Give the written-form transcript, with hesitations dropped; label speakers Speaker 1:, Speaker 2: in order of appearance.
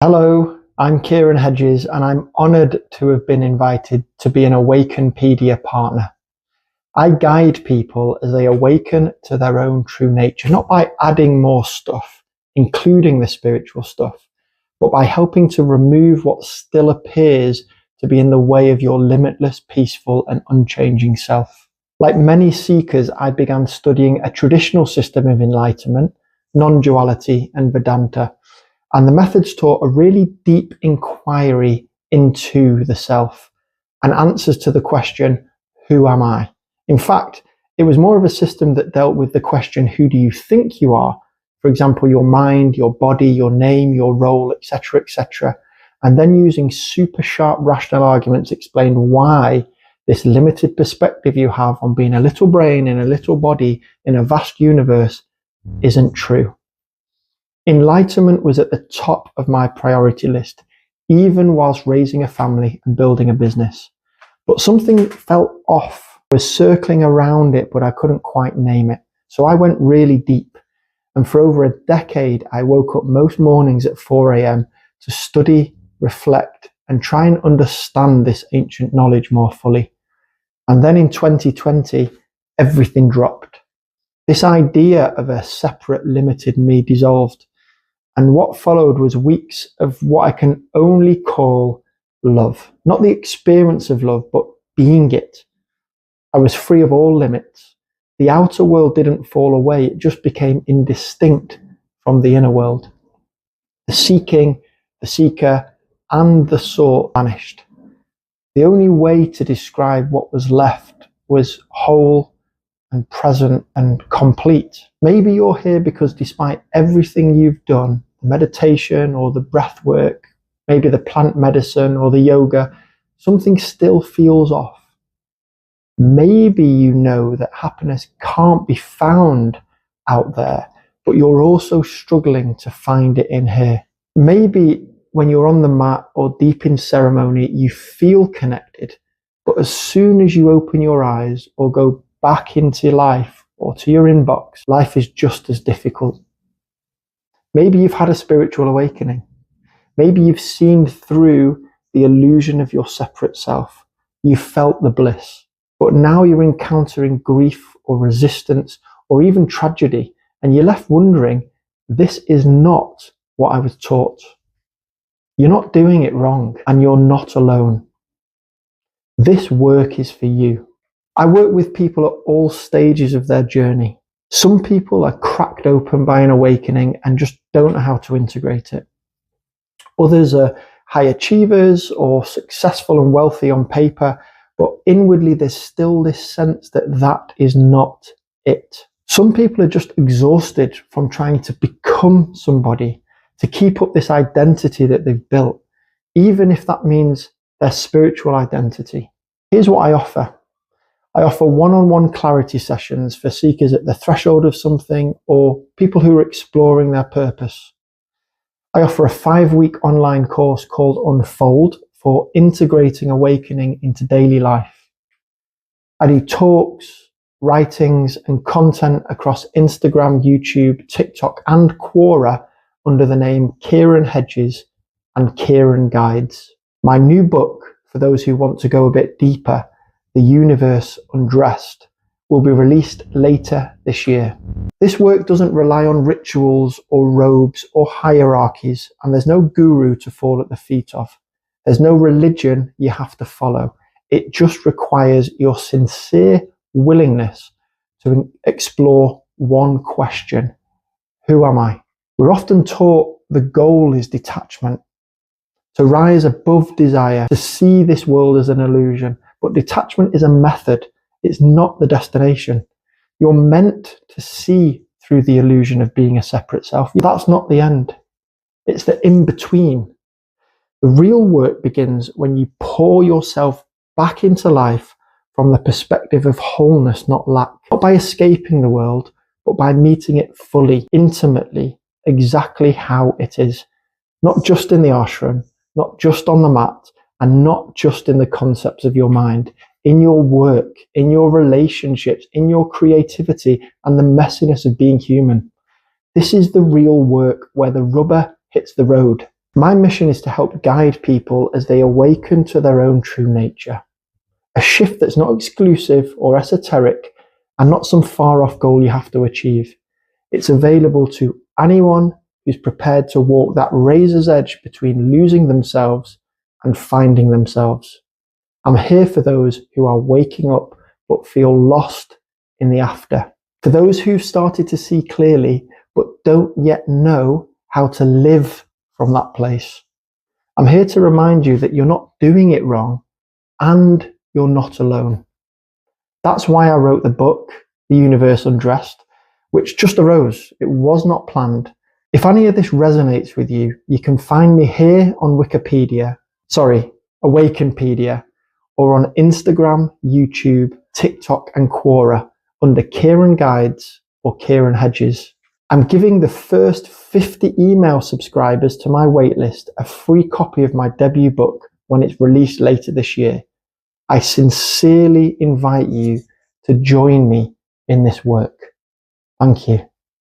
Speaker 1: Hello, I'm Kieran Hedges and I'm honoured to have been invited to be an Awakenpedia partner. I guide people as they awaken to their own true nature, not by adding more stuff, including the spiritual stuff, but by helping to remove what still appears to be in the way of your limitless, peaceful and unchanging self. Like many seekers, I began studying a traditional system of enlightenment, non-duality and Vedanta. And the methods taught a really deep inquiry into the self and answers to the question, who am I? In fact, it was more of a system that dealt with the question, who do you think you are? For example, your mind, your body, your name, your role, etc., etc. And then using super sharp rational arguments explain why this limited perspective you have on being a little brain in a little body in a vast universe isn't true. Enlightenment was at the top of my priority list, even whilst raising a family and building a business. But something felt off. I was circling around it, but I couldn't quite name it. So I went really deep. And for over a decade, I woke up most mornings at 4 a.m. to study, reflect, and try and understand this ancient knowledge more fully. And then in 2020, everything dropped. This idea of a separate, limited me dissolved. And what followed was weeks of what I can only call love. Not the experience of love, but being it. I was free of all limits. The outer world didn't fall away. It just became indistinct from the inner world. The seeking, the seeker, and the sought vanished. The only way to describe what was left was whole and present and complete. Maybe you're here because despite everything you've done, the meditation or the breath work, maybe the plant medicine or the yoga, something still feels off. Maybe you know that happiness can't be found out there, but you're also struggling to find it in here. Maybe when you're on the mat or deep in ceremony, you feel connected, but as soon as you open your eyes or go back into life or to your inbox, life is just as difficult. Maybe you've had a spiritual awakening. Maybe you've seen through the illusion of your separate self. You've felt the bliss, but now you're encountering grief or resistance or even tragedy, and you're left wondering, this is not what I was taught. You're not doing it wrong, and you're not alone. This work is for you. I work with people at all stages of their journey. Some people are cracked open by an awakening and just don't know how to integrate it. Others are high achievers or successful and wealthy on paper, but inwardly there's still this sense that that is not it. Some people are just exhausted from trying to become somebody, to keep up this identity that they've built, even if that means their spiritual identity. Here's what I offer. I offer one-on-one clarity sessions for seekers at the threshold of something or people who are exploring their purpose. I offer a 5-week online course called Unfold for integrating awakening into daily life. I do talks, writings and content across Instagram, YouTube, TikTok and Quora under the name Kieran Hedges and Kieran Guides. My new book, for those who want to go a bit deeper, The Universe Undressed, will be released later this year. This work doesn't rely on rituals or robes or hierarchies, and there's no guru to fall at the feet of. There's no religion you have to follow. It just requires your sincere willingness to explore one question. Who am I? We're often taught the goal is detachment, to rise above desire, to see this world as an illusion. But detachment is a method. It's not the destination. You're meant to see through the illusion of being a separate self. That's not the end. It's the in-between. The real work begins when you pour yourself back into life from the perspective of wholeness, not lack. Not by escaping the world, but by meeting it fully, intimately, exactly how it is. Not just in the ashram, not just on the mat, and not just in the concepts of your mind, in your work, in your relationships, in your creativity, and the messiness of being human. This is the real work where the rubber hits the road. My mission is to help guide people as they awaken to their own true nature. A shift that's not exclusive or esoteric and not some far off goal you have to achieve. It's available to anyone who's prepared to walk that razor's edge between losing themselves and finding themselves. I'm here for those who are waking up but feel lost in the after. For those who've started to see clearly but don't yet know how to live from that place. I'm here to remind you that you're not doing it wrong and you're not alone. That's why I wrote the book, The Universe Undressed, which just arose. It was not planned. If any of this resonates with you, you can find me here on Awakenpedia, or on Instagram, YouTube, TikTok, and Quora under Kieran Guides or Kieran Hedges. I'm giving the first 50 email subscribers to my waitlist a free copy of my debut book when it's released later this year. I sincerely invite you to join me in this work. Thank you.